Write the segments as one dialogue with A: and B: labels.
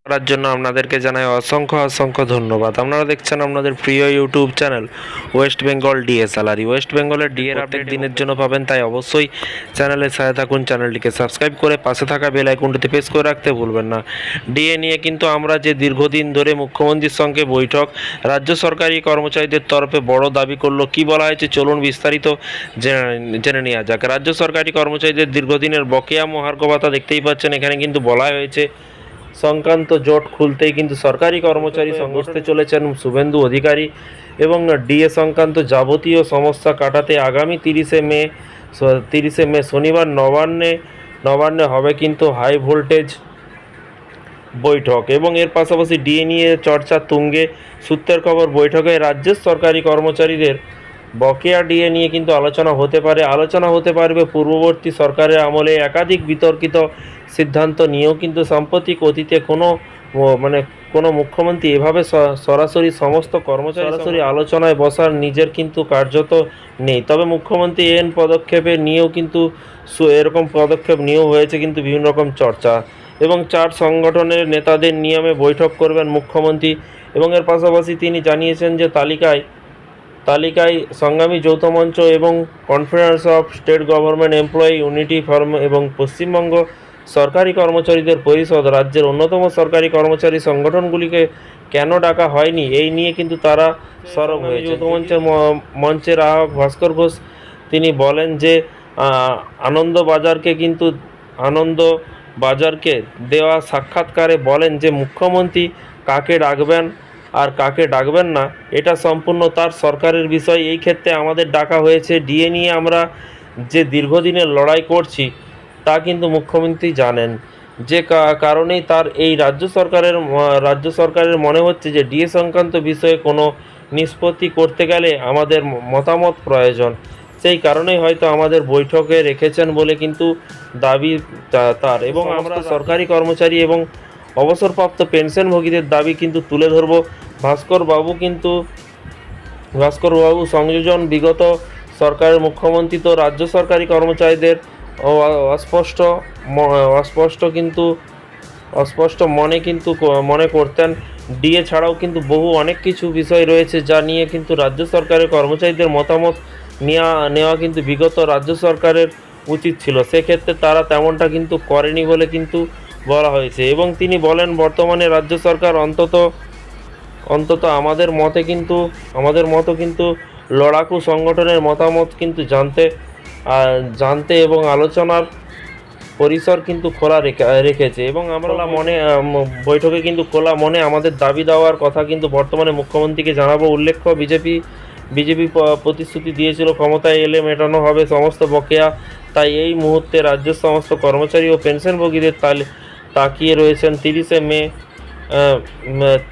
A: করার জন্য আপনাদেরকে জানাই অসংখ্য অসংখ্য ধন্যবাদ। আপনারা দেখছেন আপনাদের প্রিয় YouTube channel West Bengal DA salary. West বেঙ্গলের ডিএর আপডেট দিনের জন্য পাবেন, তাই অবশ্যই চ্যানেলের সাথে থাকুন। চ্যানেলটিকে সাবস্ক্রাইব করে পাশে থাকা বেল আইকনটিতে প্রেস করে রাখতে ভুলবেন না। ডিএ নিয়ে কিন্তু আমরা যে দীর্ঘদিন ধরে মুখ্যমন্ত্রীর সঙ্গে বৈঠক, রাজ্য সরকারি কর্মচারীদের তরফে বড় দাবি করলো। কি বলা হয়েছে চলুন বিস্তারিত জেনে নেওয়া যাক। রাজ্য সরকারি কর্মচারীদের দীর্ঘদিনের বকেয়া মহার্ঘ ভাতা দেখতেই পাচ্ছেন, এখানে কিন্তু বলা হয়েছে সংক্রান্ত জোট খুলতেই কিন্তু সরকারি কর্মচারী সংগঠনে চলেছেন শুভেন্দু অধিকারী এবং ডিএ সংক্রান্ত যাবতীয় সমস্যা কাটাতে আগামী 30শে মে শনিবার নবান্নে হবে কিন্তু হাই ভোল্টেজ বৈঠক এবং এর পাশাপাশি ডিএ নিয়ে চর্চা তুঙ্গে। সূত্রের খবর, বৈঠকে রাজ্যের সরকারি কর্মচারীদের বকেয়া ডিএ নিয়ে কিন্তু আলোচনা হতে পারবে পূর্ববর্তী সরকারের আমলে একাধিক বিতর্কিত সিদ্ধান্ত নিয়েও। কিন্তু সাম্প্রতিক অতীতে কোনো মুখ্যমন্ত্রী এভাবে সরাসরি সমস্ত কর্মচারী আলোচনায় বসার নিজের কিন্তু কার্যত নেই। তবে মুখ্যমন্ত্রী পদক্ষেপে নিয়েও কিন্তু এরকম পদক্ষেপ নিয়েও হয়েছে কিন্তু বিভিন্ন রকম চর্চা এবং 4 সংগঠনের নেতাদের নিয়মে বৈঠক করবেন মুখ্যমন্ত্রী এবং এর পাশাপাশি তিনি জানিয়েছেন যে তালিকায় সংগ্রামী যৌথ মঞ্চ এবং conference of state government employee unity forum এবং পশ্চিমবঙ্গ সরকারি কর্মচারীদের পরিষদ রাজ্যের অন্যতম সরকারি কর্মচারী সংগঠনগুলিকে কেন ডাকা হয়নি, এই নিয়ে কিন্তু তারা সরব হয়েছে। যৌথ মঞ্চের আহ্বায়ক ভাস্কর ঘোষ তিনি বলেন যে আনন্দবাজারকে দেওয়া সাক্ষাৎকারে বলেন যে মুখ্যমন্ত্রী কাকে ডাকবেন আর কাকে ডাকবেন না এটা সম্পূর্ণ তার সরকারের বিষয়। এই ক্ষেত্রে আমাদের ডাকা হয়েছে। ডিএ নিয়ে আমরা যে দীর্ঘদিনের লড়াই করছি তা কিন্তু মুখ্যমন্ত্রী জানেন, যে কারণেই তার এই রাজ্য সরকারের মনে হচ্ছে যে ডিএ সংক্রান্ত বিষয়ে কোনো নিষ্পত্তি করতে গেলে আমাদের মতামত প্রয়োজন। সেই কারণেই হয়তো আমাদের বৈঠকে রেখেছেন বলে কিন্তু দাবি তার এবং আমরা সরকারি কর্মচারী এবং অবসরপ্রাপ্ত পেনশনভোগীদের দাবি কিন্তু তুলে ধরব। ভাস্কর বাবু সংযোজন, বিগত সরকারের মুখ্যমন্ত্রী তো রাজ্য সরকারি কর্মচারীদের অস্পষ্ট মনে করতেন। ডিএ ছাড়াও কিন্তু অনেক কিছু বিষয় রয়েছে যা নিয়ে কিন্তু রাজ্য সরকারের কর্মচারীদের মতামত নেওয়া কিন্তু বিগত রাজ্য সরকারের উচিত ছিল। সেক্ষেত্রে তারা তেমনটা কিন্তু করেনি বলে কিন্তু বলা হয়েছে এবং তিনি বলেন বর্তমানে রাজ্য সরকার অন্তত আমাদের মতো কিন্তু লড়াকু সংগঠনের মতামত কিন্তু জানতে এবং আলোচনার পরিসর কিন্তু খোলা রেখেছে এবং আমরা বৈঠকে কিন্তু খোলা মনে আমাদের দাবি দেওয়ার কথা কিন্তু বর্তমানে মুখ্যমন্ত্রীকে জানাবো। উল্লেখ্য, বিজেপি প্রতিশ্রুতি দিয়েছিল ক্ষমতায় এলে মেটানো হবে সমস্ত বকেয়া, তাই এই মুহূর্তে রাজ্যের সমস্ত কর্মচারী ও পেনশনভোগীদের তাকিয়ে রয়েছেন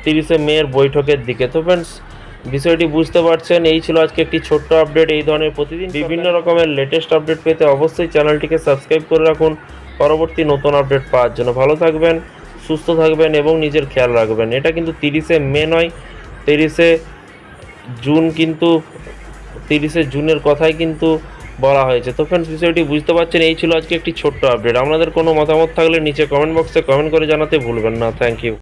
A: 30শে মের বৈঠকের দিকে। তো ফ্রেন্ডস, বিষয়টি বুঝতে পারছেন। এই ছিল আজকে একটি ছোট্ট আপডেট। এই ধরনের প্রতিদিন বিভিন্ন রকমের লেটেস্ট আপডেট পেতে অবশ্যই চ্যানেলটিকে সাবস্ক্রাইব করে রাখুন পরবর্তী নতুন আপডেট পাওয়ার জন্য। ভালো থাকবেন, সুস্থ থাকবেন এবং নিজের খেয়াল রাখবেন। এটা কিন্তু 30শে মে নয়, 30শে জুন, কিন্তু 30শে জুনের কথাই কিন্তু বলা হয়েছে। তো ফ্রেন্ডস, বিষয়টি বুঝতে পারছেন। এই ছিল আজকে একটি ছোট্ট আপডেট। আপনাদের কোনো মতামত থাকলে নিচে কমেন্ট বক্সে কমেন্ট করে জানাতে ভুলবেন না। Thank you.